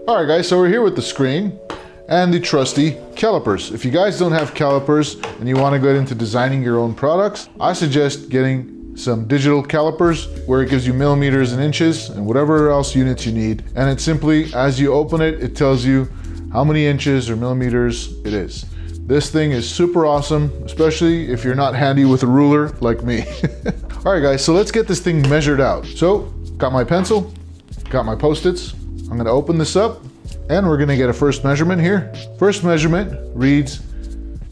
All right guys, so we're here with the screen and the trusty calipers. If you guys don't have calipers and you want to get into designing your own products, I suggest getting some digital calipers where it gives you millimeters and inches and whatever else units you need. And it simply, as you open it, it tells you how many inches or millimeters it is. This thing is super awesome, especially if you're not handy with a ruler like me. All right guys, so let's get this thing measured out. So, got my pencil, got my Post-its. I'm gonna open this up and we're gonna get a first measurement here. First measurement reads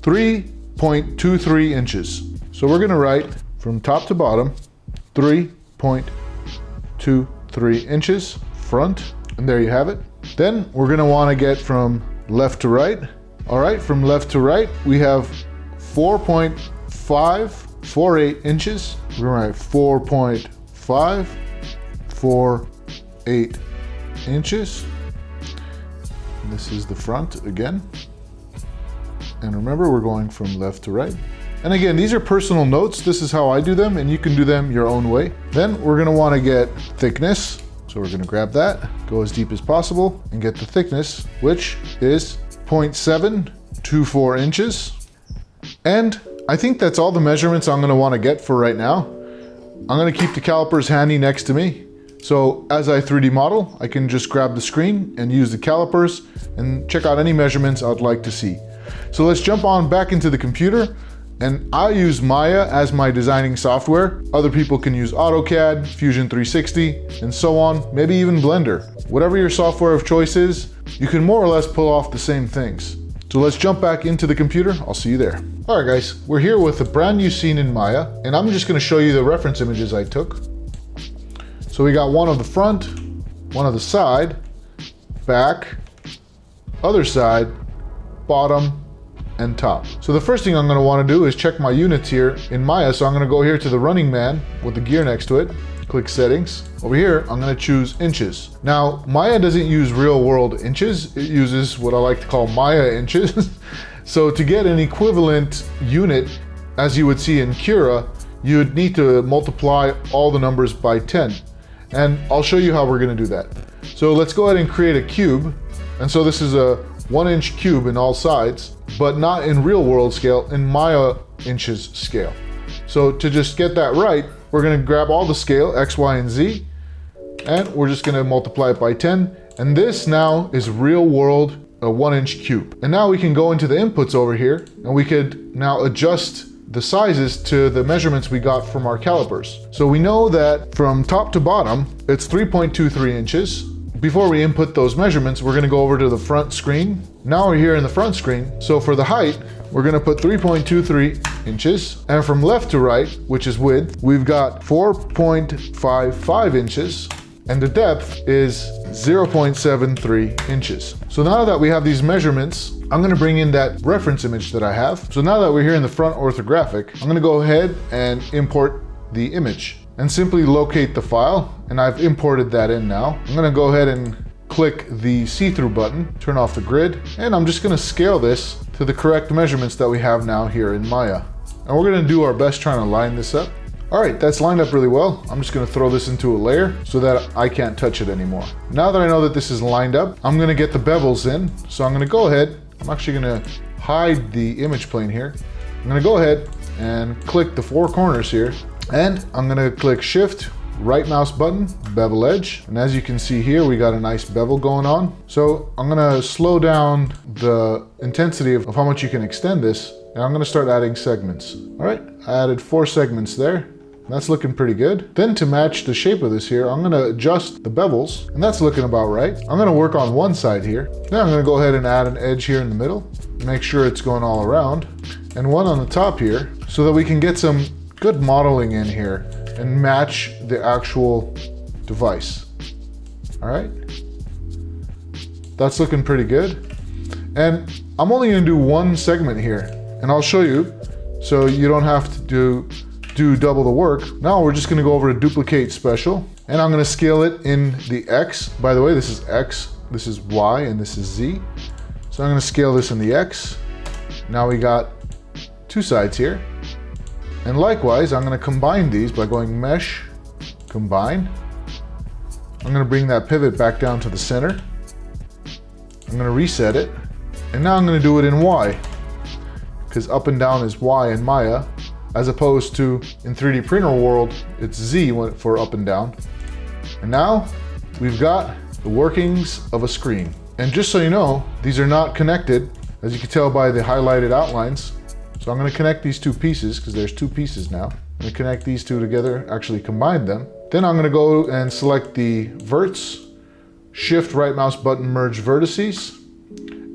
3.23 inches. So we're gonna write from top to bottom, 3.23 inches front, and there you have it. Then we're gonna wanna get from left to right. All right, from left to right, we have 4.548 inches. We're gonna write 4.548 inches. This is the front again. And remember, we're going from left to right. And again, these are personal notes. This is how I do them, and you can do them your own way. Then we're gonna wanna get thickness. So we're gonna grab that, go as deep as possible, and get the thickness, which is 0.724 inches. And I think that's all the measurements I'm gonna wanna get for right now. I'm gonna keep the calipers handy next to me. So as I 3D model, I can just grab the screen and use the calipers and check out any measurements I'd like to see. So let's jump on back into the computer, and I use Maya as my designing software. Other people can use AutoCAD, Fusion 360, and so on, maybe even Blender. Whatever your software of choice is, you can more or less pull off the same things. So let's jump back into the computer. I'll see you there. All right guys, we're here with a brand new scene in Maya, and I'm just gonna show you the reference images I took. So we got one of the front, one of the side, back, other side, bottom, and top. So the first thing I'm gonna wanna do is check my units here in Maya. So I'm gonna go here to the running man with the gear next to it, click settings. Over here, I'm gonna choose inches. Now, Maya doesn't use real world inches. It uses what I like to call Maya inches. So to get an equivalent unit, as you would see in Cura, you'd need to multiply all the numbers by 10. And I'll show you how we're gonna do that. So let's go ahead and create a cube. And so this is a 1-inch cube in all sides, but not in real world scale, in Maya inches scale. So to just get that right, we're gonna grab all the scale, X, Y, and Z, and we're just gonna multiply it by 10. And this now is real world, a 1-inch cube. And now we can go into the inputs over here, and we could now adjust the sizes to the measurements we got from our calipers. So we know that from top to bottom, it's 3.23 inches. Before we input those measurements, we're gonna go over to the front screen. Now we're here in the front screen. So for the height, we're gonna put 3.23 inches. And from left to right, which is width, we've got 4.55 inches. And the depth is 0.73 inches. So now that we have these measurements, I'm gonna bring in that reference image that I have. So now that we're here in the front orthographic, I'm gonna go ahead and import the image and simply locate the file. And I've imported that in now. I'm gonna go ahead and click the see-through button, turn off the grid, and I'm just gonna scale this to the correct measurements that we have now here in Maya. And we're gonna do our best trying to line this up. All right, that's lined up really well. I'm just gonna throw this into a layer so that I can't touch it anymore. Now that I know that this is lined up, I'm gonna get the bevels in. So I'm gonna go ahead, I'm actually gonna hide the image plane here. I'm gonna go ahead and click the 4 corners here, and I'm gonna click Shift, right mouse button, bevel edge. And as you can see here, we got a nice bevel going on. So I'm gonna slow down the intensity of how much you can extend this, and I'm gonna start adding segments. All right, I added 4 segments there. That's looking pretty good. Then to match the shape of this here, I'm gonna adjust the bevels, and that's looking about right. I'm gonna work on one side here. Then I'm gonna go ahead and add an edge here in the middle, make sure it's going all around, and one on the top here, so that we can get some good modeling in here and match the actual device. All right, that's looking pretty good. And I'm only gonna do one segment here, and I'll show you, so you don't have to do double the work. Now we're just gonna go over to duplicate special, and I'm gonna scale it in the X. By the way, this is X, this is Y, and this is Z. So I'm gonna scale this in the X. Now we got 2 sides here. And likewise, I'm gonna combine these by going Mesh, Combine. I'm gonna bring that pivot back down to the center. I'm gonna reset it. And now I'm gonna do it in Y, because up and down is Y in Maya, as opposed to in 3D printer world, it's Z for up and down. And now we've got the workings of a screen. And just so you know, these are not connected, as you can tell by the highlighted outlines. So I'm gonna connect these two pieces, because there's two pieces now. I'm gonna connect these two together, actually combine them. Then I'm gonna go and select the verts, shift right mouse button, merge vertices.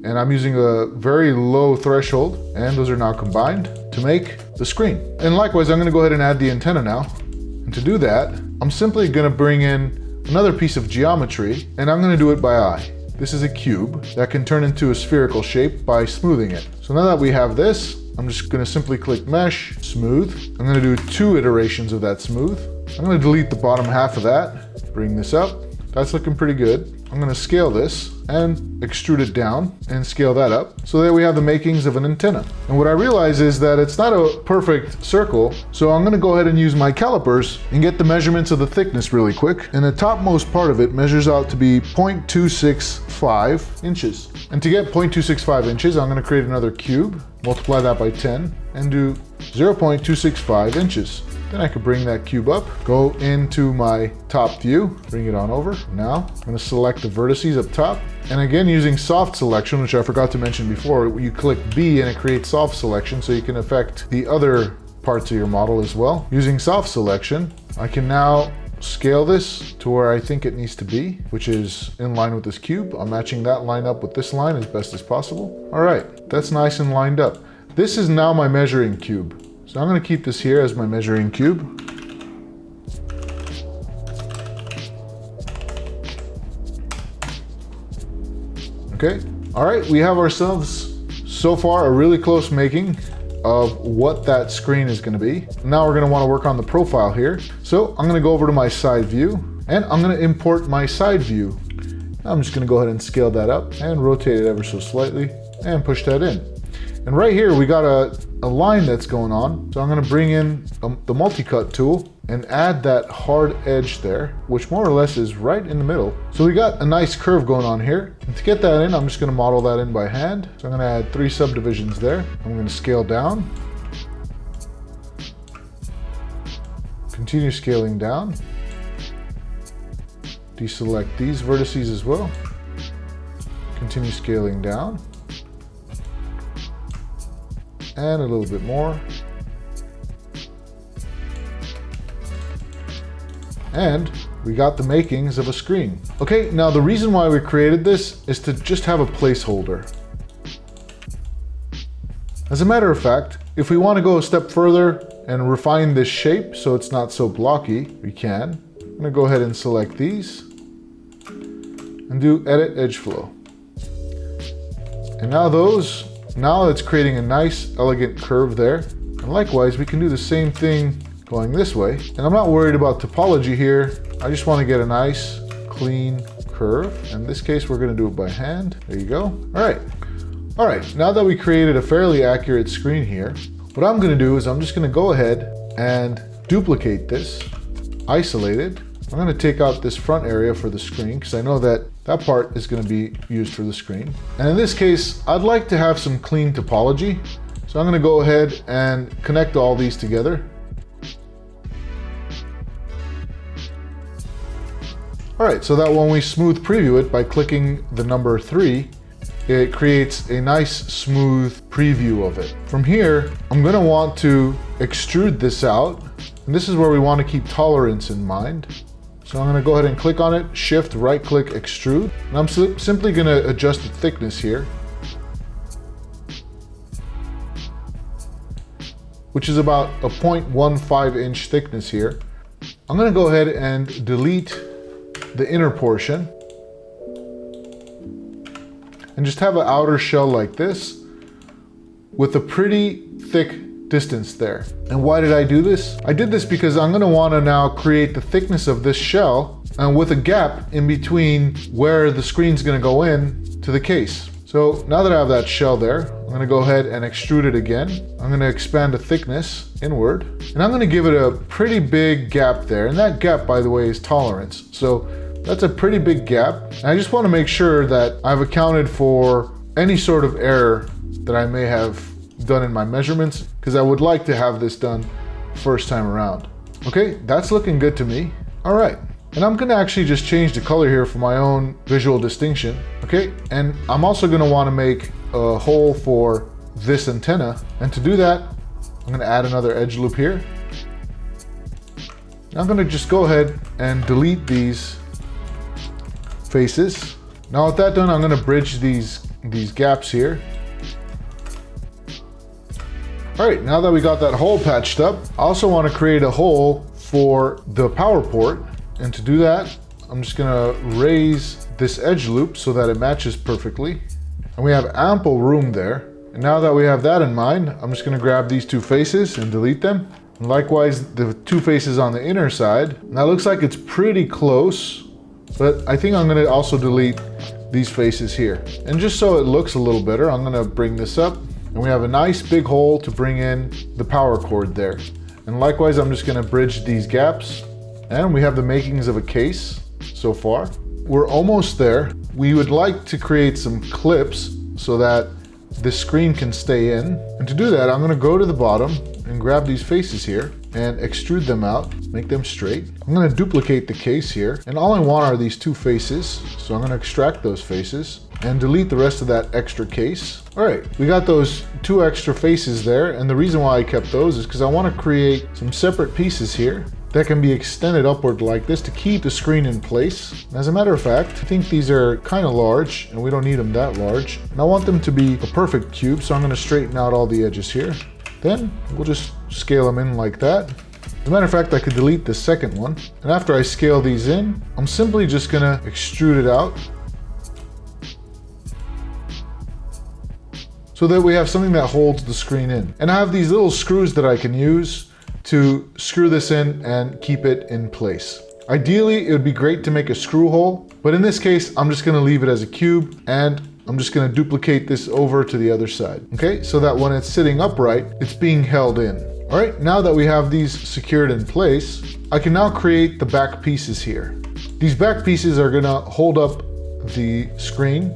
And I'm using a very low threshold, and those are now combined to make the screen. And likewise, I'm gonna go ahead and add the antenna now. And to do that, I'm simply gonna bring in another piece of geometry, and I'm gonna do it by eye. This is a cube that can turn into a spherical shape by smoothing it. So now that we have this, I'm just gonna simply click Mesh, Smooth. I'm gonna do 2 iterations of that smooth. I'm gonna delete the bottom half of that, bring this up. That's looking pretty good. I'm gonna scale this and extrude it down and scale that up so that we have the makings of an antenna. And what I realize is that it's not a perfect circle, so I'm gonna go ahead and use my calipers and get the measurements of the thickness really quick. And the topmost part of it measures out to be 0.265 inches. And to get 0.265 inches, I'm gonna create another cube, multiply that by 10, and do 0.265 inches. Then I could bring that cube up, go into my top view, bring it on over. Now I'm gonna select the vertices up top. And again, using soft selection, which I forgot to mention before, you click B and it creates soft selection so you can affect the other parts of your model as well. Using soft selection, I can now scale this to where I think it needs to be, which is in line with this cube. I'm matching that line up with this line as best as possible. All right, that's nice and lined up. This is now my measuring cube. So I'm gonna keep this here as my measuring cube. Okay, all right, we have ourselves so far a really close making of what that screen is gonna be. Now we're gonna wanna work on the profile here. So I'm gonna go over to my side view and I'm gonna import my side view. I'm just gonna go ahead and scale that up and rotate it ever so slightly and push that in. And right here, we got a line that's going on. So I'm gonna bring in the multi-cut tool and add that hard edge there, which more or less is right in the middle. So we got a nice curve going on here. And to get that in, I'm just gonna model that in by hand. So I'm gonna add 3 subdivisions there. I'm gonna scale down. Continue scaling down. Deselect these vertices as well. Continue scaling down. And a little bit more. And we got the makings of a screen. Okay, now the reason why we created this is to just have a placeholder. As a matter of fact, if we want to go a step further and refine this shape so it's not so blocky, we can. I'm gonna go ahead and select these and do Edit Edge Flow. And now it's creating a nice, elegant curve there. And likewise, we can do the same thing going this way. And I'm not worried about topology here. I just want to get a nice, clean curve. In this case, we're going to do it by hand. There you go. All right, now that we created a fairly accurate screen here, what I'm going to do is I'm just going to go ahead and duplicate this, isolate it. I'm going to take out this front area for the screen because I know that that part is going to be used for the screen. And in this case, I'd like to have some clean topology. So I'm going to go ahead and connect all these together. All right, so that when we smooth preview it by clicking the number 3, it creates a nice smooth preview of it. From here, I'm going to want to extrude this out. And this is where we want to keep tolerance in mind. So I'm going to go ahead and click on it, shift, right click, extrude. And I'm simply going to adjust the thickness here, which is about a 0.15 inch thickness here. I'm going to go ahead and delete the inner portion and just have an outer shell like this with a pretty thick distance there. And why did I do this? I did this because I'm going to want to now create the thickness of this shell and with a gap in between where the screen's going to go in to the case. So now that I have that shell there, I'm going to go ahead and extrude it again. I'm going to expand the thickness inward and I'm going to give it a pretty big gap there. And that gap, by the way, is tolerance. So That's a pretty big gap. And I just want to make sure that I've accounted for any sort of error that I may have done in my measurements, because I would like to have this done first time around. Okay, that's looking good to me. All right, and I'm gonna actually just change the color here for my own visual distinction. Okay, and I'm also gonna wanna make a hole for this antenna. And to do that, I'm gonna add another edge loop here. Now I'm gonna just go ahead and delete these faces. Now with that done, I'm gonna bridge these gaps here. All right, now that we got that hole patched up, I also want to create a hole for the power port. And to do that, I'm just gonna raise this edge loop so that it matches perfectly. And we have ample room there. And now that we have that in mind, I'm just gonna grab these two faces and delete them. And likewise, the two faces on the inner side. And that looks like it's pretty close, but I think I'm gonna also delete these faces here. And just so it looks a little better, I'm gonna bring this up. And we have a nice big hole to bring in the power cord there. And likewise, I'm just gonna bridge these gaps. And we have the makings of a case so far. We're almost there. We would like to create some clips so that this screen can stay in. And to do that, I'm gonna go to the bottom and grab these faces here and extrude them out, make them straight. I'm gonna duplicate the case here. And all I want are these two faces. So I'm gonna extract those faces and delete the rest of that extra case. All right, we got those two extra faces there. And the reason why I kept those is because I want to create some separate pieces here that can be extended upward like this to keep the screen in place. As a matter of fact, I think these are kind of large and we don't need them that large. And I want them to be a perfect cube, so I'm going to straighten out all the edges here. Then we'll just scale them in like that. As a matter of fact, I could delete the second one. And after I scale these in, I'm simply just going to extrude it out so that we have something that holds the screen in. And I have these little screws that I can use to screw this in and keep it in place. Ideally, it would be great to make a screw hole, but in this case, I'm just gonna leave it as a cube and I'm just gonna duplicate this over to the other side, okay? So that when it's sitting upright, it's being held in. All right, now that we have these secured in place, I can now create the back pieces here. These back pieces are gonna hold up the screen.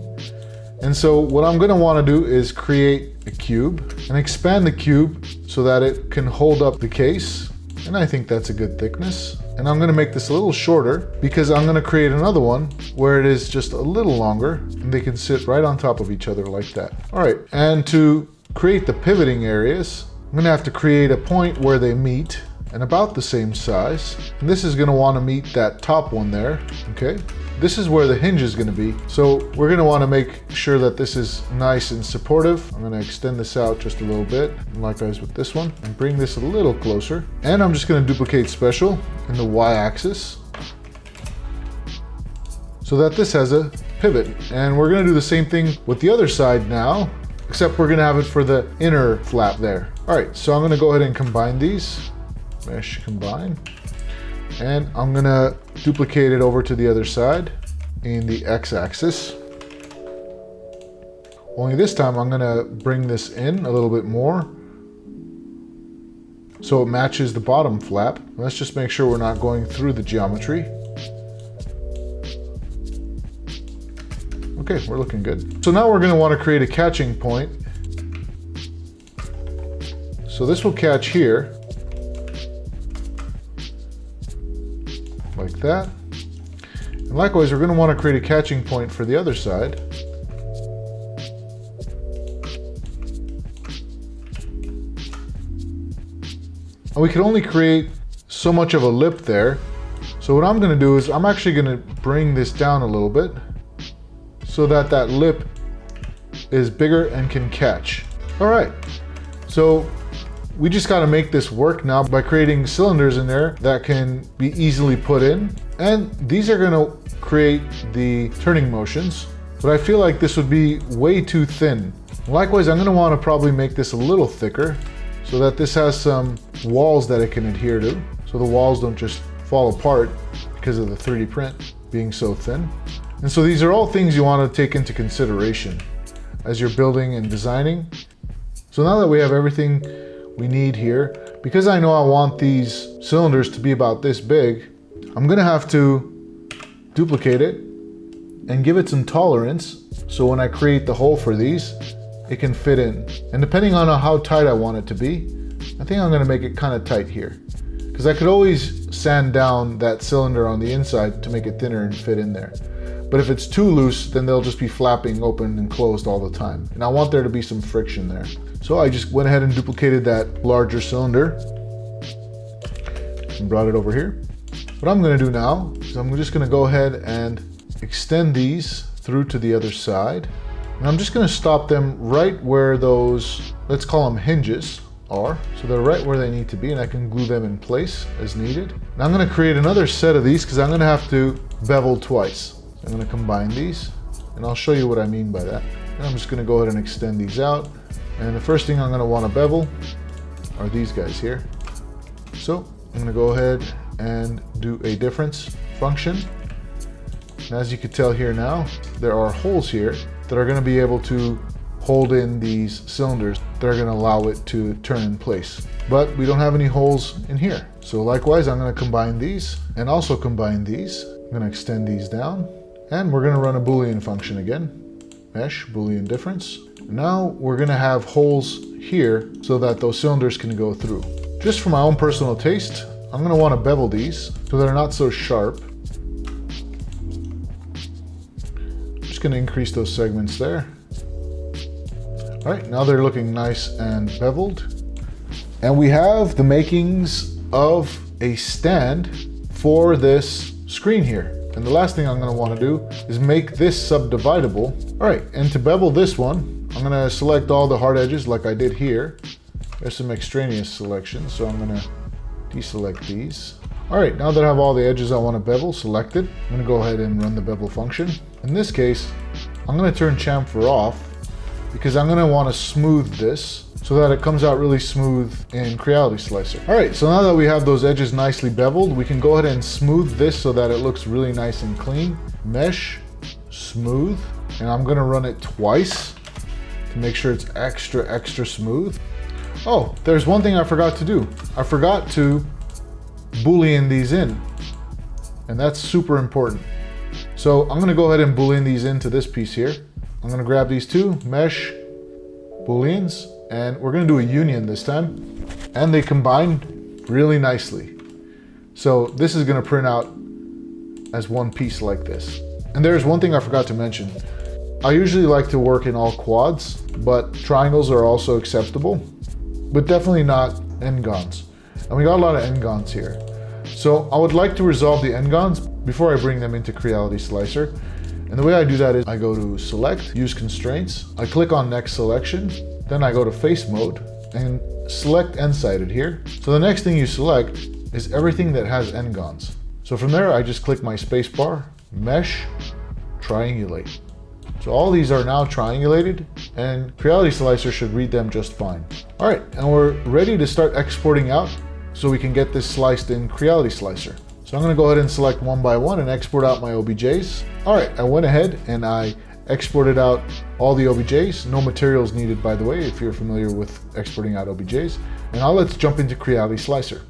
And so what I'm gonna wanna do is create a cube and expand the cube so that it can hold up the case. And I think that's a good thickness. And I'm gonna make this a little shorter because I'm gonna create another one where it is just a little longer and they can sit right on top of each other like that. All right, and to create the pivoting areas, I'm gonna have to create a point where they meet and about the same size. And this is gonna wanna meet that top one there, okay? This is where the hinge is gonna be. So we're gonna wanna make sure that this is nice and supportive. I'm gonna extend this out just a little bit, and likewise with this one, and bring this a little closer. And I'm just gonna duplicate special in the y-axis so that this has a pivot. And we're gonna do the same thing with the other side now, except we're gonna have it for the inner flap there. All right, so I'm gonna go ahead and combine these. Mesh combine. And I'm gonna duplicate it over to the other side in the x-axis. Only this time I'm gonna bring this in a little bit more so it matches the bottom flap. Let's just make sure we're not going through the geometry. Okay, we're looking good. So now we're gonna wanna create a catching point. So this will catch here. Like that. And likewise, we're going to want to create a catching point for the other side. And we can only create so much of a lip there. So what I'm going to do is I'm actually going to bring this down a little bit so that that lip is bigger and can catch. All right. So we just got to make this work now by creating cylinders in there that can be easily put in. And these are going to create the turning motions, but I feel like this would be way too thin. Likewise, I'm going to want to probably make this a little thicker so that this has some walls that it can adhere to, so the walls don't just fall apart because of the 3D print being so thin. And so these are all things you want to take into consideration as you're building and designing. So now that we have everything we need here, because I know I want these cylinders to be about this big, I'm gonna have to duplicate it, and give it some tolerance so when I create the hole for these, it can fit in. And depending on how tight I want it to be, I think I'm going to make it kind of tight here. Because I could always sand down that cylinder on the inside to make it thinner and fit in there. But if it's too loose, then they'll just be flapping open and closed all the time. And I want there to be some friction there. So I just went ahead and duplicated that larger cylinder and brought it over here. What I'm going to do now is I'm just going to go ahead and extend these through to the other side. And I'm just going to stop them right where those, let's call them hinges, are. So they're right where they need to be, and I can glue them in place as needed. Now I'm going to create another set of these because I'm going to have to bevel twice. I'm going to combine these, and I'll show you what I mean by that. And I'm just going to go ahead and extend these out. And the first thing I'm going to want to bevel are these guys here. So I'm going to go ahead and do a difference function. And as you can tell here now, there are holes here that are going to be able to hold in these cylinders that are going to allow it to turn in place. But we don't have any holes in here. So likewise, I'm going to combine these and also combine these. I'm going to extend these down. And we're going to run a Boolean function again. Mesh, Boolean difference. Now we're going to have holes here so that those cylinders can go through. Just for my own personal taste, I'm going to want to bevel these so they're not so sharp. I'm just going to increase those segments there. All right, now they're looking nice and beveled. And we have the makings of a stand for this screen here. And the last thing I'm going to want to do is make this subdividable. All right, and to bevel this one, I'm going to select all the hard edges like I did here. There's some extraneous selections, so I'm going to deselect these. All right, now that I have all the edges I want to bevel selected, I'm going to go ahead and run the bevel function. In this case, I'm going to turn chamfer off because I'm going to want to smooth this so that it comes out really smooth in Creality Slicer. All right, so now that we have those edges nicely beveled, we can go ahead and smooth this so that it looks really nice and clean. Mesh, smooth, and I'm gonna run it twice to make sure it's extra smooth. Oh, there's one thing I forgot to do. I forgot to Boolean these in, and that's super important. So I'm gonna go ahead and Boolean these into this piece here. I'm gonna grab these two, mesh, Booleans, and we're going to do a union this time, and they combine really nicely. So this is going to print out as one piece like this. And there's one thing I forgot to mention. I usually like to work in all quads, but triangles are also acceptable, but definitely not n-gons. And we got a lot of n-gons here. So I would like to resolve the n-gons before I bring them into Creality Slicer. And the way I do that is I go to select, use constraints, I click on next selection, then I go to face mode and select n-sided here. So the next thing you select is everything that has n-gons. So from there, I just click my space bar, mesh, triangulate. So all these are now triangulated, and Creality Slicer should read them just fine. All right, and we're ready to start exporting out so we can get this sliced in Creality Slicer. So I'm gonna go ahead and select one by one and export out my OBJs. All right, I went ahead and I exported out all the OBJs. No materials needed, by the way, if you're familiar with exporting out OBJs. And now let's jump into Creality Slicer.